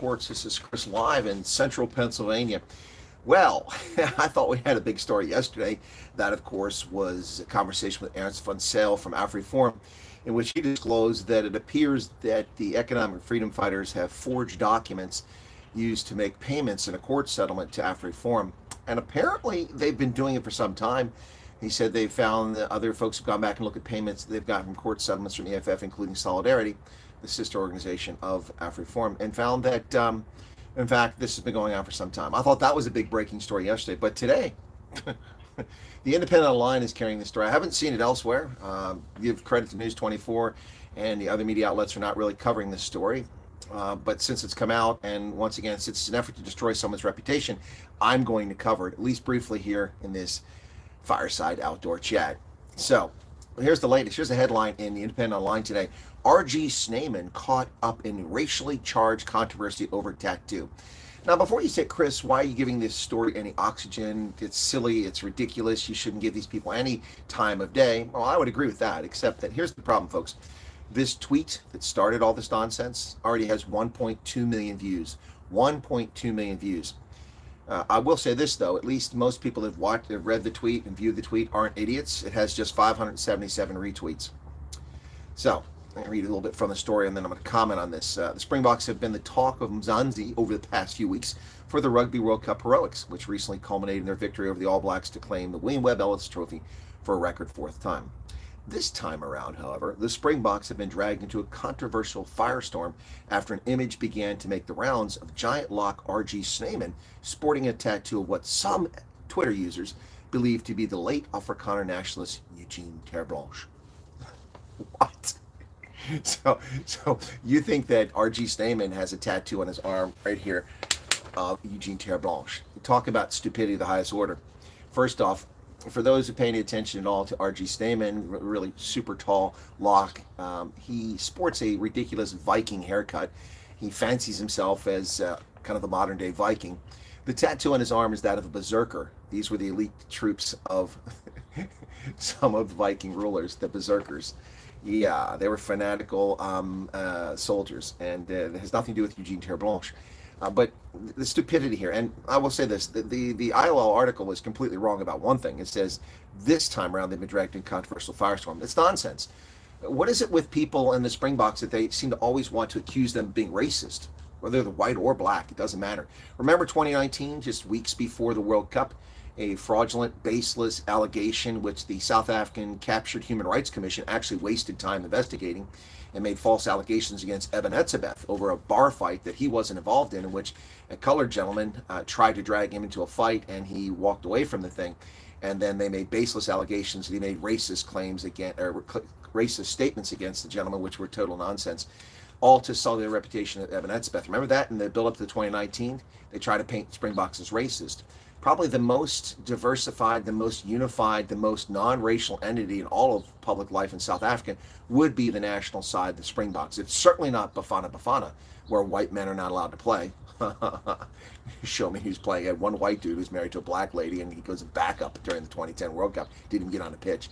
reports. This is Chris live in central Pennsylvania. Well, I thought we had a big story yesterday. That, of course, was a conversation with Ernst von Sale from AfriForum, in which he disclosed that it appears that the economic freedom fighters have forged documents used to make payments in a court settlement to AfriForum. And apparently they've been doing it for some time. He said they found that other folks have gone back and looked at payments that they've gotten from court settlements from the EFF, including Solidarity, the sister organization of AfriForum, and found that, in fact, this has been going on for some time. I thought that was a big breaking story yesterday, but today, the Independent Online is carrying this story. I haven't seen it elsewhere. Give credit to News 24 and the other media outlets for not really covering this story. But since it's come out, and once again, since it's an effort to destroy someone's reputation, I'm going to cover it, at least briefly, here in this fireside outdoor chat. So here's the latest. Here's a headline in the Independent Online today. R.G. Snyman caught up in racially charged controversy over tattoo. Now, before you say, Chris, why are you giving this story any oxygen? It's silly. It's ridiculous. You shouldn't give these people any time of day. Well, I would agree with that, except that here's the problem, folks. This tweet that started all this nonsense already has 1.2 million views. 1.2 million views. I will say this, though. At least most people that have read the tweet and viewed the tweet aren't idiots. It has just 577 retweets. So, let me read a little bit from the story, and then I'm going to comment on this. The Springboks have been the talk of Mzansi over the past few weeks for the Rugby World Cup heroics, which recently culminated in their victory over the All Blacks to claim the William Webb Ellis Trophy for a record fourth time. This time around, however, the Springboks have been dragged into a controversial firestorm after an image began to make the rounds of giant lock R.G. Snyman sporting a tattoo of what some Twitter users believe to be the late Afrikaner nationalist Eugene Terblanche. What? So you think that R.G. Snyman has a tattoo on his arm right here of Eugene Terblanche? Talk about stupidity of the highest order. First off, for those who pay any attention at all to R.G. Snyman, really super tall lock, he sports a ridiculous Viking haircut. He fancies himself as kind of the modern day Viking. The tattoo on his arm is that of a berserker. These were the elite troops of some of the Viking rulers, the berserkers. Yeah, they were fanatical soldiers, and it has nothing to do with Eugene Terblanche. But the stupidity here, and I will say this, the ILL article is completely wrong about one thing. It says this time around they've been dragged in controversial firestorm. It's nonsense. What is it with people in the Springboks that they seem to always want to accuse them of being racist? Whether they're white or black, it doesn't matter. Remember 2019, just weeks before the World Cup, a fraudulent, baseless allegation which the South African Captured Human Rights Commission actually wasted time investigating and made false allegations against Eben Etzebeth over a bar fight that he wasn't involved in which a colored gentleman tried to drag him into a fight, and he walked away from the thing. And then they made baseless allegations that he made racist claims against, or racist statements against the gentleman, which were total nonsense, all to sully the reputation of Eben Etzebeth. Remember that in the build-up to 2019? They tried to paint Springboks as racist. Probably the most diversified, the most unified, the most non-racial entity in all of public life in South Africa would be the national side, the Springboks. It's certainly not Bafana Bafana, where white men are not allowed to play. Show me who's playing. I had one white dude who's married to a black lady, and he goes backup during the 2010 World Cup. Didn't even get on the pitch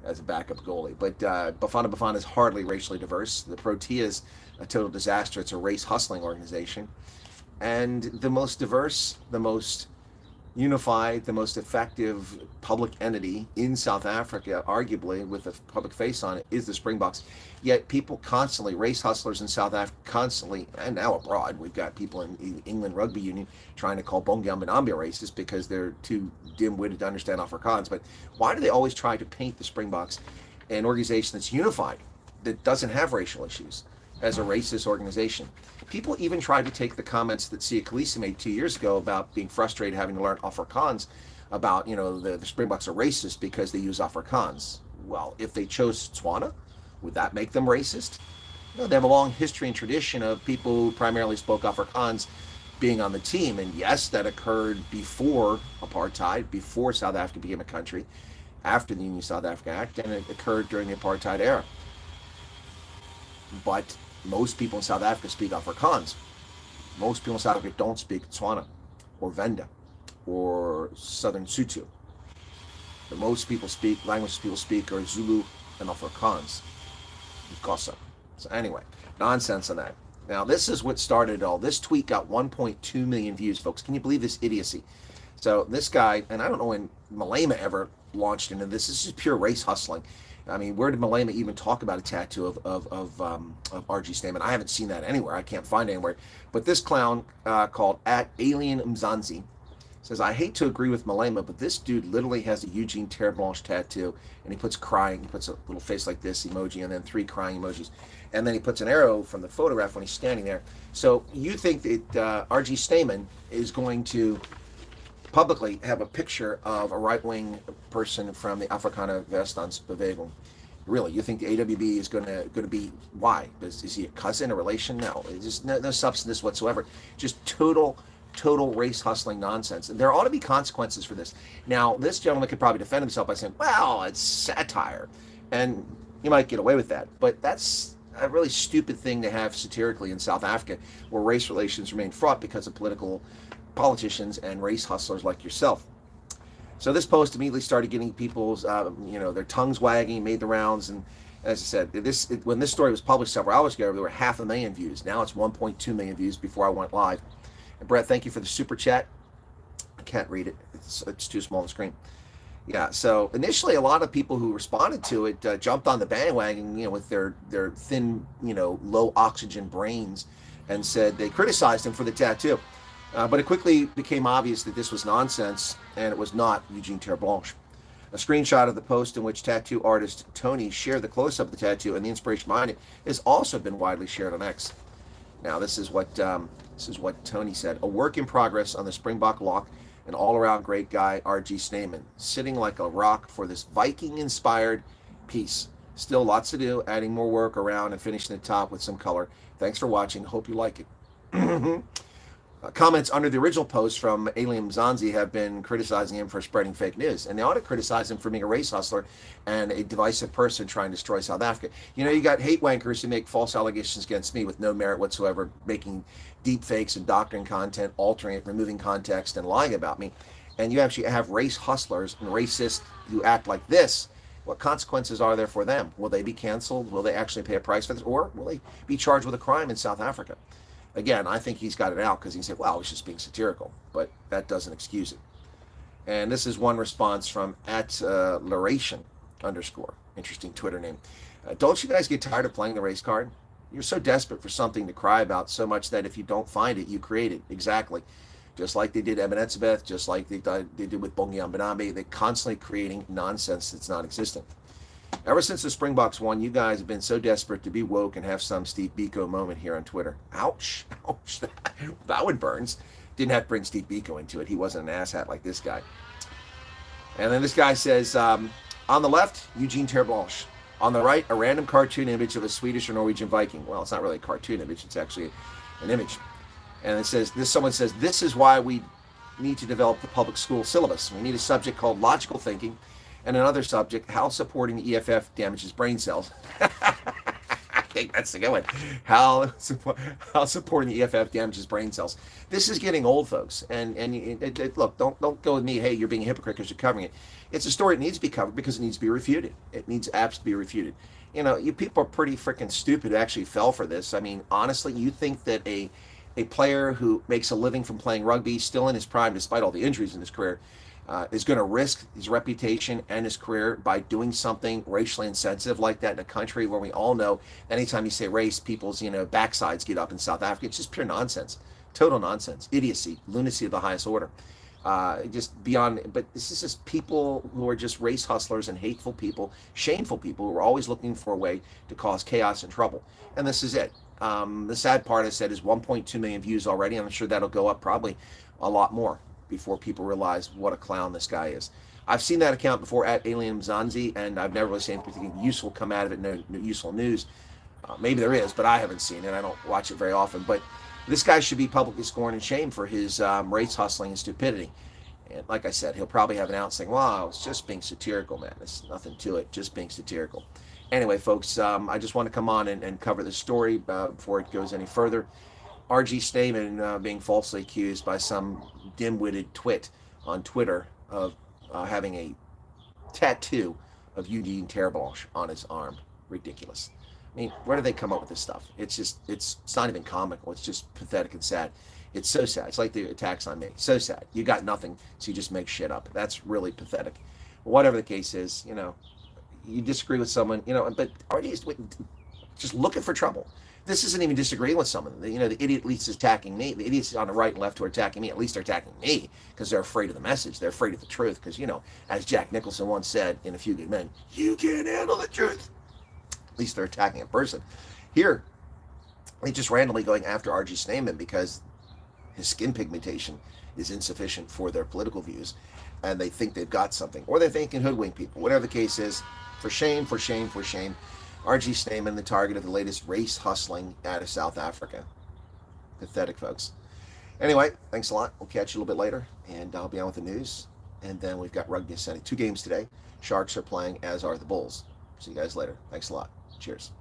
as a backup goalie. But Bafana Bafana is hardly racially diverse. The Proteas, a total disaster. It's a race hustling organization. And the most diverse, the most unified, the most effective public entity in South Africa, arguably with a public face on it, is the Springboks. Yet people constantly, race hustlers in South Africa constantly, and now abroad, we've got people in the England Rugby Union trying to call Bongambi Namibia racist because they're too dim-witted to understand Afrikaans. But why do they always try to paint the Springboks, an organization that's unified, that doesn't have racial issues, as a racist organization? People even tried to take the comments that Sia Khaleesi made 2 years ago about being frustrated having to learn Afrikaans, about, you know, the Springboks are racist because they use Afrikaans. Well, if they chose Tswana, would that make them racist? No, they have a long history and tradition of people who primarily spoke Afrikaans being on the team. And yes, that occurred before apartheid, before South Africa became a country, after the Union South Africa Act, and it occurred during the apartheid era. But most people in South Africa speak Afrikaans. Most people in South Africa don't speak Tswana or Venda or Southern Sotho. The most languages people speak are Zulu and Afrikaans. Xhosa. So anyway, nonsense on that. Now, this is what started it all. This tweet got 1.2 million views, folks. Can you believe this idiocy? So this guy, and I don't know when Malema ever launched into this. This is pure race hustling. I mean, where did Malema even talk about a tattoo of RG Snyman? I haven't seen that anywhere. I can't find it anywhere. But this clown called at Alien Mzanzi says, I hate to agree with Malema, but this dude literally has a Eugene Terreblanche tattoo, and he puts crying. He puts a little face like this emoji, and then 3 crying emojis. And then he puts an arrow from the photograph when he's standing there. So you think that RG Snyman is going to publicly have a picture of a right-wing person from the Afrikaner Weerstandsbeweging? Really, you think the AWB is going to be, why? Is he a cousin, a relation? No, it's just no substance whatsoever. Just total race hustling nonsense. There ought to be consequences for this. Now, this gentleman could probably defend himself by saying, well, it's satire, and you might get away with that, but that's a really stupid thing to have satirically in South Africa, where race relations remain fraught because of politicians and race hustlers like yourself. So this post immediately started getting people's, their tongues wagging, made the rounds, and as I said, when this story was published several hours ago, there were 500,000 views. Now it's 1.2 million views before I went live. And Brett, thank you for the super chat. I can't read it; it's too small on the screen. Yeah. So initially, a lot of people who responded to it jumped on the bandwagon, with their thin, low oxygen brains, and said they criticized him for the tattoo. But it quickly became obvious that this was nonsense, and it was not Eugene Terreblanche. A screenshot of the post in which tattoo artist Tony shared the close-up of the tattoo and the inspiration behind it has also been widely shared on X. Now, this is what Tony said: a work in progress on the Springbok lock, an all-around great guy, RG Snyman, sitting like a rock for this Viking-inspired piece. Still lots to do, adding more work around and finishing the top with some color. Thanks for watching. Hope you like it. Comments under the original post from Alien Mzanzi have been criticizing him for spreading fake news, and they ought to criticize him for being a race hustler and a divisive person trying to destroy South Africa. You got hate wankers who make false allegations against me with no merit whatsoever, making deep fakes and doctoring content, altering it, removing context, and lying about me. And you actually have race hustlers and racists who act like this. What consequences are there for them? Will they be canceled? Will they actually pay a price for this? Or will they be charged with a crime in South Africa? Again, I think he's got it out because he said, well, he's just being satirical, but that doesn't excuse it. And this is one response from @Laration_. Interesting Twitter name. Don't you guys get tired of playing the race card? You're so desperate for something to cry about so much that if you don't find it, you create it. Exactly. Just like they did Ebenezabeth, just like they did with Bongi Mbanabe. They're constantly creating nonsense that's not existent. Ever since the Springboks won, you guys have been so desperate to be woke and have some Steve Biko moment here on Twitter. Ouch. Ouch. That one burns. Didn't have to bring Steve Biko into it. He wasn't an asshat like this guy. And then this guy says, on the left, Eugene Terreblanche. On the right, a random cartoon image of a Swedish or Norwegian Viking. Well, it's not really a cartoon image. It's actually an image. And it says, someone says, this is why we need to develop the public school syllabus. We need a subject called logical thinking, and another subject, how supporting the EFF damages brain cells. I think that's the good one. How supporting the EFF damages brain cells. This is getting old, folks. And look, don't go with me, hey, you're being a hypocrite because you're covering it. It's a story that needs to be covered because it needs to be refuted. It needs apps to be refuted. You people are pretty freaking stupid who actually fell for this. I mean, honestly, you think that a player who makes a living from playing rugby, still in his prime, despite all the injuries in his career, is going to risk his reputation and his career by doing something racially insensitive like that in a country where we all know anytime you say race, people's backsides get up in South Africa. It's just pure nonsense, total nonsense, idiocy, lunacy of the highest order. Just beyond. But this is just people who are just race hustlers and hateful people, shameful people who are always looking for a way to cause chaos and trouble. And this is it. The sad part, I said, is 1.2 million views already. I'm sure that'll go up probably a lot more before people realize what a clown this guy is. I've seen that account before @Alien Mzanzi, and I've never really seen anything useful come out of it, no useful news. Maybe there is, but I haven't seen it. I don't watch it very often. But this guy should be publicly scorned and shamed for his race hustling and stupidity. And like I said, he'll probably have an out saying, wow, it's just being satirical, man. There's nothing to it, just being satirical. Anyway, folks, I just want to come on and cover this story before it goes any further. RG Snyman being falsely accused by some dim-witted twit on Twitter of having a tattoo of Eugene Terreblanche on his arm. Ridiculous. I mean, where do they come up with this stuff? It's not even comical. It's just pathetic and sad. It's so sad. It's like the attacks on me. So sad. You got nothing, so you just make shit up. That's really pathetic. Whatever the case is, you disagree with someone, but already just looking for trouble. This isn't even disagreeing with someone. The idiot at least is attacking me. The idiots on the right and left who are attacking me, at least they're attacking me because they're afraid of the message. They're afraid of the truth because, as Jack Nicholson once said in A Few Good Men, you can't handle the truth. At least they're attacking a person. Here, they just randomly going after R.G. Snyman because his skin pigmentation is insufficient for their political views, and they think they've got something, or they think can hoodwink people. Whatever the case is, for shame, for shame, for shame. R.G. Snyman, the target of the latest race hustling out of South Africa. Pathetic, folks. Anyway, thanks a lot. We'll catch you a little bit later, and I'll be on with the news. And then we've got Rugby Ascending. 2 games today. Sharks are playing, as are the Bulls. See you guys later. Thanks a lot. Cheers.